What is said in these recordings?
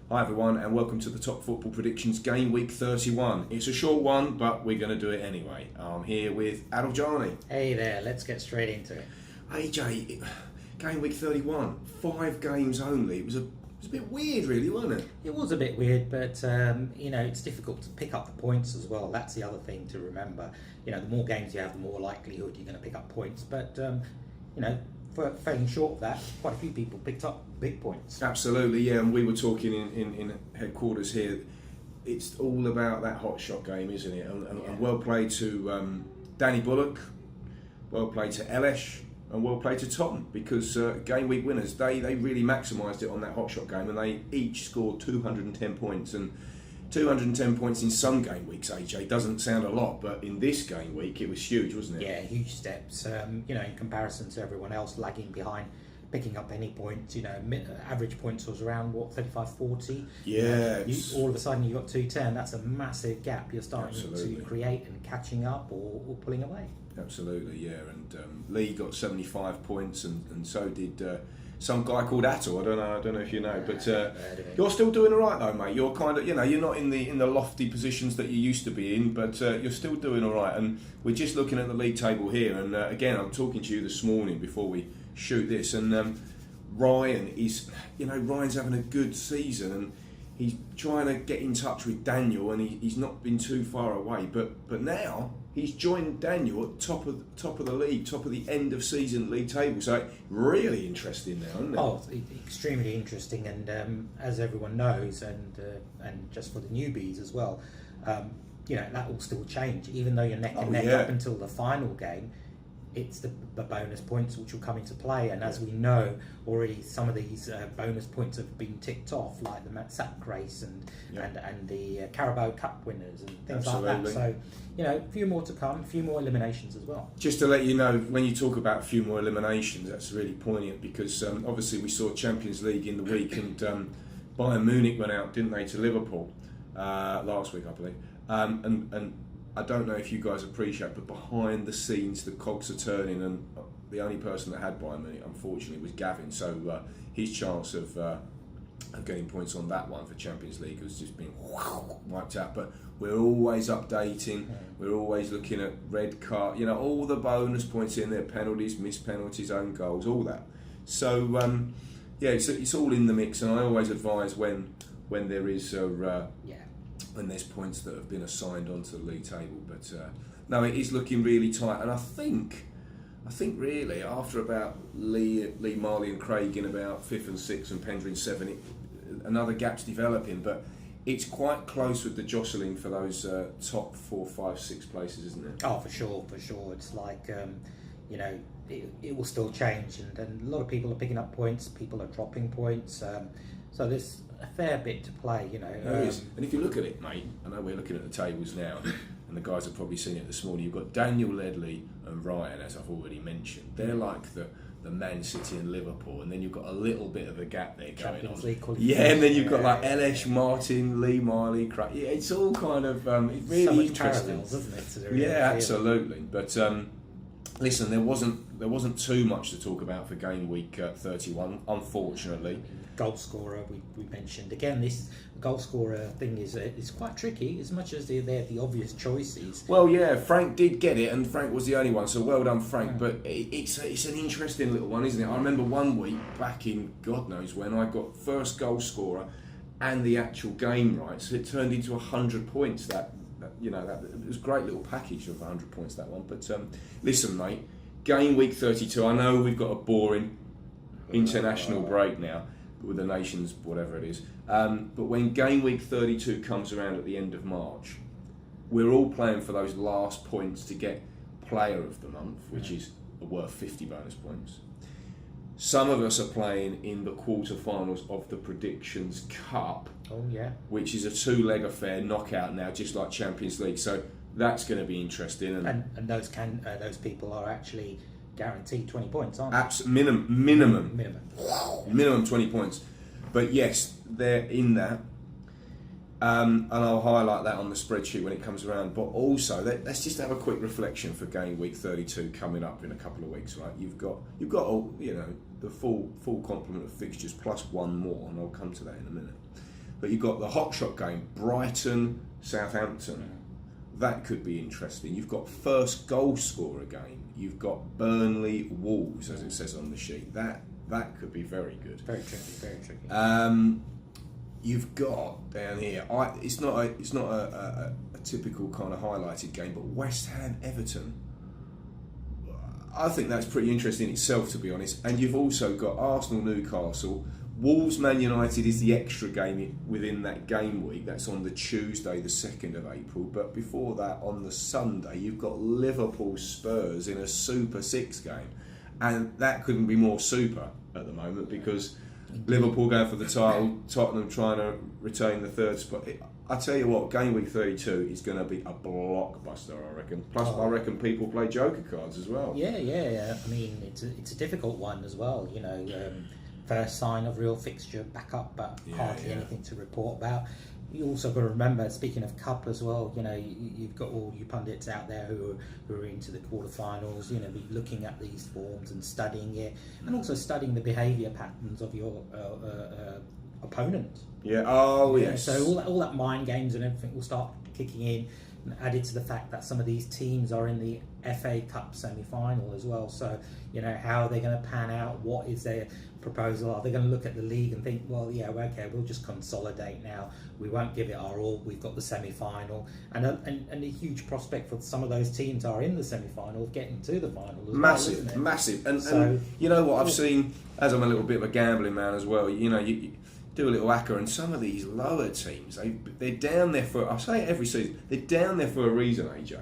Hi everyone, and welcome to the Top Football Predictions Game Week 31. It's a short one, but we're going to do it anyway. I'm here with Adol Jani. Hey there, let's get straight into it. AJ, Game Week 31, 5 games only. It was a bit weird really, wasn't it? It was a bit weird, but it's difficult to pick up the points as well. That's the other thing to remember. The more games you have, the more likelihood you're going to pick up points. But for falling short of that, quite a few people picked up big points. Absolutely, yeah. And we were talking in headquarters here. It's all about that hot shot game, isn't it? And well played to Danny Bullock, well played to Elish, and well played to Tottenham, because game week winners, they really maximised it on that hot shot game, and they each scored 210 points. And 210 points in some game weeks, AJ, doesn't sound a lot, but in this game week it was huge, wasn't it? Yeah, huge steps. In comparison to everyone else lagging behind, picking up any points. Average points was around 35, 40. Yeah. All of a sudden you got 210. That's a massive gap you're starting to create, and catching up or pulling away. Absolutely, yeah. And Lee got 75 points, and so did some guy called Attle. I don't know if you know, but you're still doing all right though, mate. You're kind of, you're not in the lofty positions that you used to be in, but you're still doing all right. And we're just looking at the league table here, and again, I'm talking to you this morning before we shoot this, and Ryan is, Ryan's having a good season, and he's trying to get in touch with Daniel, and he's not been too far away, but now he's joined Daniel at top of the league, top of the end of season league table. So really interesting now, isn't it? Oh, extremely interesting, and as everyone knows, and just for the newbies as well, that will still change. Even though you're neck and neck up until the final game, it's the bonus points which will come into play. And as we know already, some of these bonus points have been ticked off, like the Matzak race and the Carabao Cup winners and things like that. So, a few more to come, a few more eliminations as well. Just to let you know, when you talk about a few more eliminations, that's really poignant, because obviously we saw Champions League in the week, and Bayern Munich went out, didn't they, to Liverpool last week, I believe. And I don't know if you guys appreciate, but behind the scenes the cogs are turning, and the only person that had Bayern Munich, unfortunately, was Gavin. So his chance of getting points on that one for Champions League has just been wiped out. But we're always updating, we're always looking at red card, all the bonus points in there, penalties, missed penalties, own goals, all that. So it's all in the mix, and I always advise when there is when there's points that have been assigned onto the league table. But no, it is looking really tight, and I think really after about Lee, Marley and Craig in about 5th and 6th and Pendra in 7, another gap's developing, but it's quite close with the jostling for those top 4, 5, 6 places, isn't it? Oh, for sure. It's like it will still change, and a lot of people are picking up points, people are dropping points, so there's a fair bit to play, There is. And if you look at it, mate, I know we're looking at the tables now, and the guys have probably seen it this morning. You've got Daniel, Ledley and Ryan, as I've already mentioned. They're like the Man City and Liverpool, and then you've got a little bit of a gap there going on. And then you've got like Elish, Martin, Lee, Marley, Craig. Yeah, it's all kind of it's really so much interesting, parallels, isn't it? Yeah, absolutely. But listen, there wasn't too much to talk about for game week 31, unfortunately. Goal scorer, we mentioned again. This goal scorer thing is quite tricky, as much as they're the obvious choices. Well, yeah, Frank did get it, and Frank was the only one, so well done, Frank. But it's an interesting little one, isn't it? I remember one week back in God knows when, I got first goal scorer and the actual game rights. It turned into 100 points. That it was a great little package of 100 points, that one. But listen, mate, game week 32. I know we've got a boring international break now with the nations, whatever it is. But when game week 32 comes around at the end of March, we're all playing for those last points to get player of the month, which is worth 50 bonus points. Some of us are playing in the quarterfinals of the Predictions Cup, which is a 2-leg affair, knockout now, just like Champions League. So that's going to be interesting. And those people are actually guaranteed 20 points, aren't they? Minimum 20 points. But yes, they're in that. And I'll highlight that on the spreadsheet when it comes around. But also, let's just have a quick reflection for game week 32 coming up in a couple of weeks, right? You've got all, the full complement of fixtures plus one more, and I'll come to that in a minute. But you've got the hot shot game, Brighton, Southampton. That could be interesting. You've got first goal scorer game. You've got Burnley, Wolves, as it says on the sheet. That could be very good. Very tricky, very tricky. You've got down here. It's not a typical kind of highlighted game, but West Ham, Everton. I think that's pretty interesting itself, to be honest. And you've also got Arsenal, Newcastle. Wolves, Man United is the extra game within that game week. That's on the Tuesday, the 2nd of April. But before that, on the Sunday, you've got Liverpool, Spurs in a Super 6 game. And that couldn't be more super at the moment, because Liverpool going for the title, Tottenham trying to retain the third spot. I tell you what, game week 32 is going to be a blockbuster, I reckon. Plus, I reckon people play joker cards as well. Yeah. I mean, it's a difficult one as well. You know, first sign of real fixture back up, but hardly anything to report about. You also got to remember, speaking of cup as well, you know, you've got all you pundits out there who are into the quarterfinals. You know, be looking at these forms and studying it, and also studying the behaviour patterns of your opponent. Yeah. Oh, yes. So all that mind games and everything will start kicking in, and added to the fact that some of these teams are in the FA Cup semi-final as well. So, you know, how are they going to pan out? What is their proposal? Are they going to look at the league and think, well, yeah, okay, we'll just consolidate now. We won't give it our all. We've got the semi-final, and a huge prospect for some of those teams are in the semi-final of getting to the final as massive, well, massive. And you know what I've seen, as I'm a little bit of a gambling man as well. You know, you do a little hacker, and some of these lower teams, they're down there for, I say it every season, they're down there for a reason, AJ. Yeah.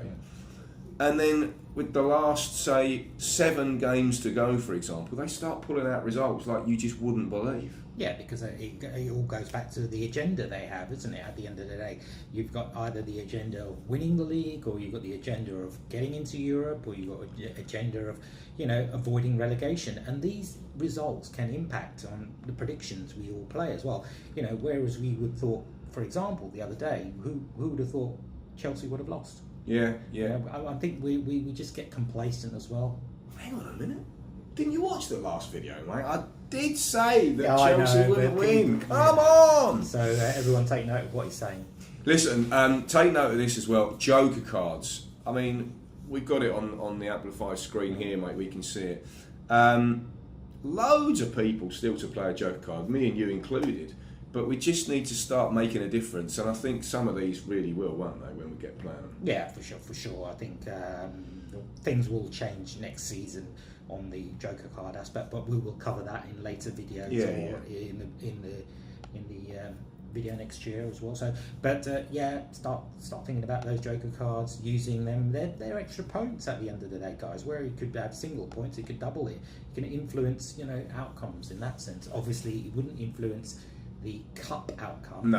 And then with the last, say, 7 games to go, for example, they start pulling out results like you just wouldn't believe. Yeah, because it all goes back to the agenda they have, isn't it? At the end of the day, you've got either the agenda of winning the league, or you've got the agenda of getting into Europe, or you've got an agenda of, you know, avoiding relegation. And these results can impact on the predictions we all play as well. You know, whereas we would thought, for example, the other day, who would have thought Chelsea would have lost? Yeah. You know, I think we just get complacent as well. Hang on a minute. Didn't you watch the last video, mate? I did say that Chelsea wouldn't win. Come on! So everyone take note of what he's saying. Listen, take note of this as well. Joker cards. I mean, we've got it on the Amplify screen here, mate. We can see it. Loads of people still to play a Joker card, me and you included. But we just need to start making a difference, and I think some of these really will, won't they, when we get playing them? Yeah, for sure. I think things will change next season on the Joker card aspect, but we will cover that in later videos in the video next year as well. So, but start thinking about those Joker cards, using them. They're extra points at the end of the day, guys. Where you could have single points, you could double it. You can influence, you know, outcomes in that sense. Obviously, it wouldn't influence the cup outcome,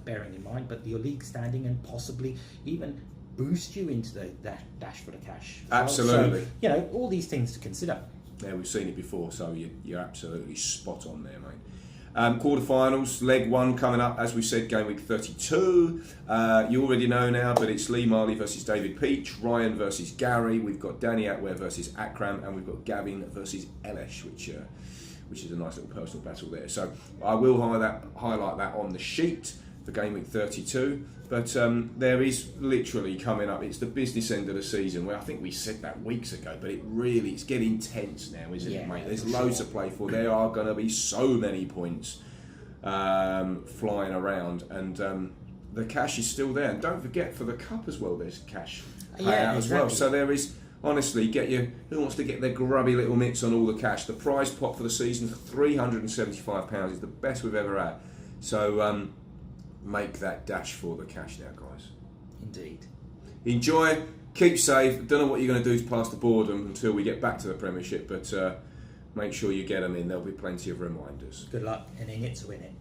bearing in mind, but your league standing, and possibly even boost you into the dash for the cash. Absolutely. So, you know, all these things to consider. Yeah, we've seen it before, so you're absolutely spot on there, mate. Quarterfinals, leg 1 coming up, as we said, game week 32. You already know now, but it's Lee Marley versus David Peach, Ryan versus Gary. We've got Danny Atware versus Akram, and we've got Gavin versus Elesh, which is a nice little personal battle there. So I will highlight that on the sheet for game week 32. But there is literally coming up, it's the business end of the season, where I think we said that weeks ago, but it's getting tense now, isn't it, mate? There's loads to play for. There are going to be so many points flying around, and the cash is still there. And don't forget, for the cup as well, there's cash payout as well. So there is... Honestly, who wants to get their grubby little mitts on all the cash? The prize pot for the season, £375, is the best we've ever had. So make that dash for the cash now, guys. Indeed. Enjoy, keep safe. Don't know what you're going to do to pass the boredom until we get back to the Premiership, but make sure you get them in. There'll be plenty of reminders. Good luck and in it to win it.